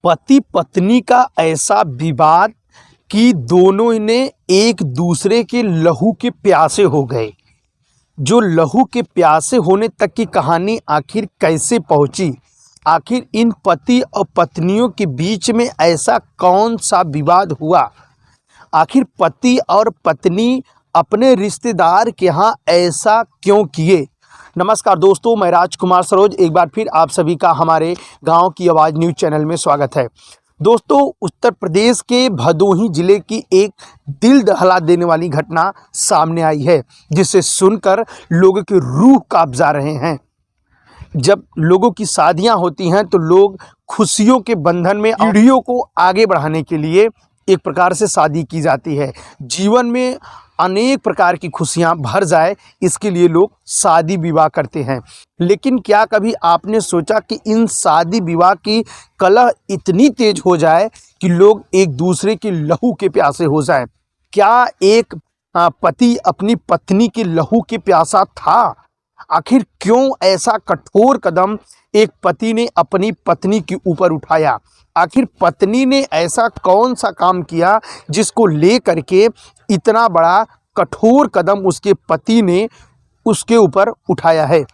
पति पत्नी का ऐसा विवाद कि दोनों ने एक दूसरे के लहू के प्यासे हो गए। जो लहू के प्यासे होने तक की कहानी आखिर कैसे पहुंची, आखिर इन पति और पत्नियों के बीच में ऐसा कौन सा विवाद हुआ, आखिर पति और पत्नी अपने रिश्तेदार के यहाँ ऐसा क्यों किए। नमस्कार दोस्तों, मैं राजकुमार सरोज एक बार फिर आप सभी का हमारे गांव की आवाज़ न्यूज़ चैनल में स्वागत है। दोस्तों, उत्तर प्रदेश के भदोही जिले की एक दिल दहला देने वाली घटना सामने आई है, जिसे सुनकर लोगों की रूह कांप जा रहे हैं। जब लोगों की शादियां होती हैं तो लोग खुशियों के बंधन में पीढ़ियों को आगे बढ़ाने के लिए एक प्रकार से शादी की जाती है। जीवन में अनेक प्रकार की खुशियां भर जाए, इसके लिए लोग शादी विवाह करते हैं। लेकिन क्या कभी आपने सोचा कि इन शादी विवाह की कलह इतनी तेज हो जाए कि लोग एक दूसरे के लहू के प्यासे हो जाए। क्या एक पति अपनी पत्नी के लहू के प्यासा था? आखिर क्यों ऐसा कठोर कदम एक पति ने अपनी पत्नी के ऊपर उठाया? आखिर पत्नी ने ऐसा कौन सा काम किया जिसको लेकर के इतना बड़ा कठोर कदम उसके पति ने उसके ऊपर उठाया है?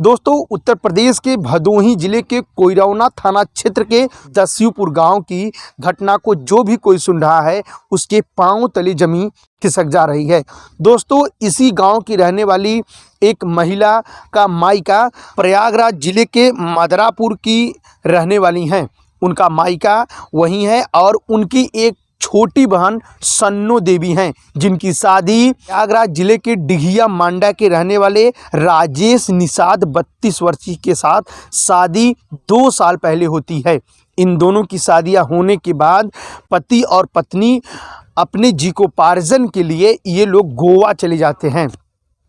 दोस्तों, उत्तर प्रदेश के भदोही जिले के कोइरौना थाना क्षेत्र के दस्यूपुर गांव की घटना को जो भी कोई सुन रहा है, उसके पांव तले जमीन खिसक जा रही है। दोस्तों, इसी गांव की रहने वाली एक महिला का मायका प्रयागराज जिले के मदरापुर की रहने वाली हैं। उनका मायका वहीं है और उनकी एक छोटी बहन सन्नो देवी हैं, जिनकी शादी प्रयागराज जिले के डिघिया मांडा के रहने वाले राजेश निषाद 32 वर्षीय के साथ शादी 2 साल पहले होती है। इन दोनों की शादियां होने के बाद पति और पत्नी अपने जीविकोपार्जन के लिए ये लोग गोवा चले जाते हैं,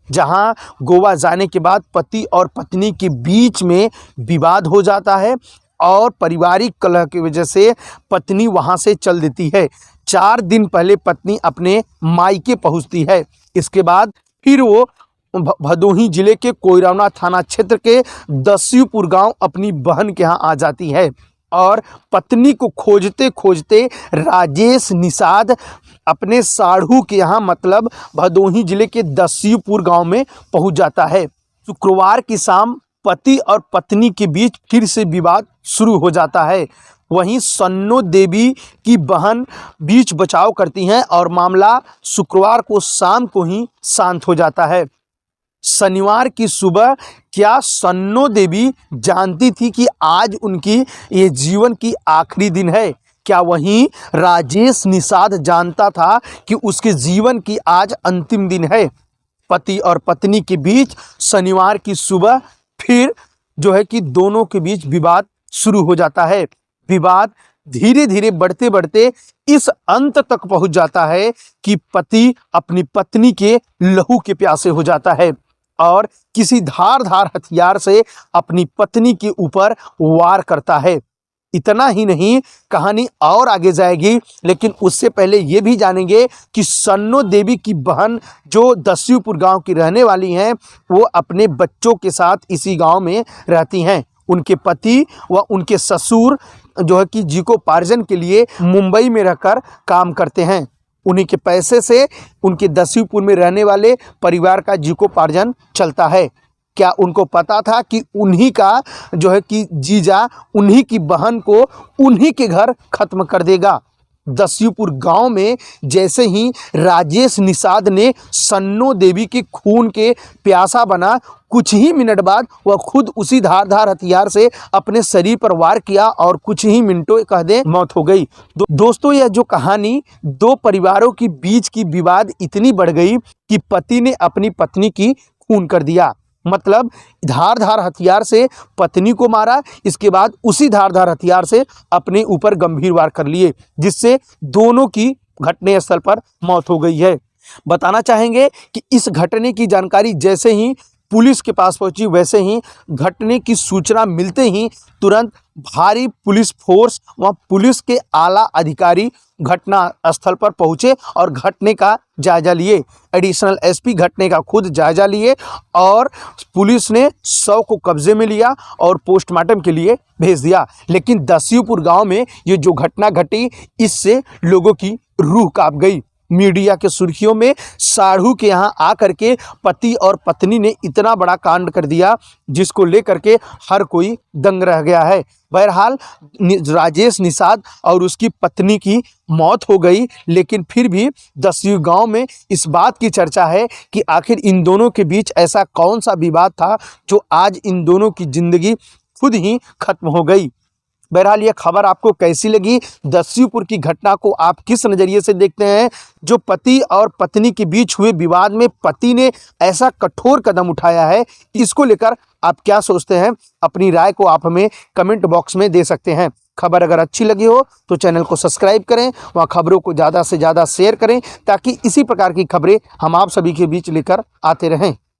जहां गोवा जाने के बाद पति और पत्नी के बीच में विवाद हो जाता है और पारिवारिक कलह की वजह से पत्नी वहां से चल देती है। 4 दिन पहले पत्नी अपने मायके पहुंचती है। इसके बाद फिर वो भदोही जिले के कोइरौना थाना क्षेत्र के दस्यूपुर गांव अपनी बहन के यहाँ आ जाती है और पत्नी को खोजते खोजते राजेश निषाद अपने साढ़ू के यहाँ मतलब भदोही जिले के दस्यूपुर गांव में पहुंच जाता है। शुक्रवार की शाम पति और पत्नी के बीच फिर से विवाद शुरू हो जाता है। वहीं सन्नो देवी की बहन बीच बचाव करती हैं और मामला शुक्रवार को शाम को ही शांत हो जाता है। शनिवार की सुबह क्या सन्नो देवी जानती थी कि आज उनकी ये जीवन की आखिरी दिन है? क्या वहीं राजेश निषाद जानता था कि उसके जीवन की आज अंतिम दिन है? पति और पत्नी के बीच शनिवार की सुबह फिर जो है कि दोनों के बीच विवाद शुरू हो जाता है। विवाद धीरे धीरे बढ़ते बढ़ते इस अंत तक पहुंच जाता है कि पति अपनी पत्नी के लहू के प्यासे हो जाता है और किसी धारदार हथियार से अपनी पत्नी के ऊपर वार करता है। इतना ही नहीं, कहानी और आगे जाएगी, लेकिन उससे पहले ये भी जानेंगे कि सन्नो देवी की बहन जो दस्यूपुर गांव की रहने वाली हैं, वो अपने बच्चों के साथ इसी गांव में रहती हैं। उनके पति व उनके ससुर जो है कि जीविकोपार्जन के लिए मुंबई में रहकर काम करते हैं। उन्हीं के पैसे से उनके दस्यूपुर में रहने वाले परिवार का जीविकोपार्जन चलता है। क्या उनको पता था कि उन्हीं का जो है कि जीजा उन्हीं की बहन को उन्हीं के घर खत्म कर देगा? दस्यूपुर गांव में जैसे ही राजेश निषाद ने सन्नो देवी के खून के प्यासा बना, कुछ ही मिनट बाद वह खुद उसी धारदार हथियार से अपने शरीर पर वार किया और कुछ ही मिनटों कह दें मौत हो गई। दोस्तों, यह जो कहानी दो परिवारों के बीच की विवाद इतनी बढ़ गई कि पति ने अपनी पत्नी की खून कर दिया। मतलब धारदार हथियार से पत्नी को मारा, इसके बाद उसी धारदार हथियार से अपने ऊपर गंभीर वार कर लिए, जिससे दोनों की घटना स्थल पर मौत हो गई है। बताना चाहेंगे कि इस घटने की जानकारी जैसे ही पुलिस के पास पहुंची, वैसे ही घटने की सूचना मिलते ही तुरंत भारी पुलिस फोर्स व पुलिस के आला अधिकारी घटना स्थल पर पहुंचे और घटने का जायजा लिए। एडिशनल एसपी घटने का खुद जायजा लिए और पुलिस ने शव को कब्जे में लिया और पोस्टमार्टम के लिए भेज दिया। लेकिन दस्यूपुर गांव में ये जो घटना घटी, इससे लोगों की रूह कांप गई। मीडिया के सुर्खियों में साढ़ू के यहाँ आकर के पति और पत्नी ने इतना बड़ा कांड कर दिया, जिसको लेकर के हर कोई दंग रह गया है। बहरहाल राजेश निषाद और उसकी पत्नी की मौत हो गई, लेकिन फिर भी दस्यू गांव में इस बात की चर्चा है कि आखिर इन दोनों के बीच ऐसा कौन सा विवाद था जो आज इन दोनों की जिंदगी खुद ही खत्म हो गई। बहरहाल ये खबर आपको कैसी लगी? दस्यूपुर की घटना को आप किस नज़रिए से देखते हैं? जो पति और पत्नी के बीच हुए विवाद में पति ने ऐसा कठोर कदम उठाया है, इसको लेकर आप क्या सोचते हैं? अपनी राय को आप हमें कमेंट बॉक्स में दे सकते हैं। खबर अगर अच्छी लगी हो तो चैनल को सब्सक्राइब करें, वहाँ खबरों को ज़्यादा से ज़्यादा शेयर करें, ताकि इसी प्रकार की खबरें हम आप सभी के बीच लेकर आते रहें।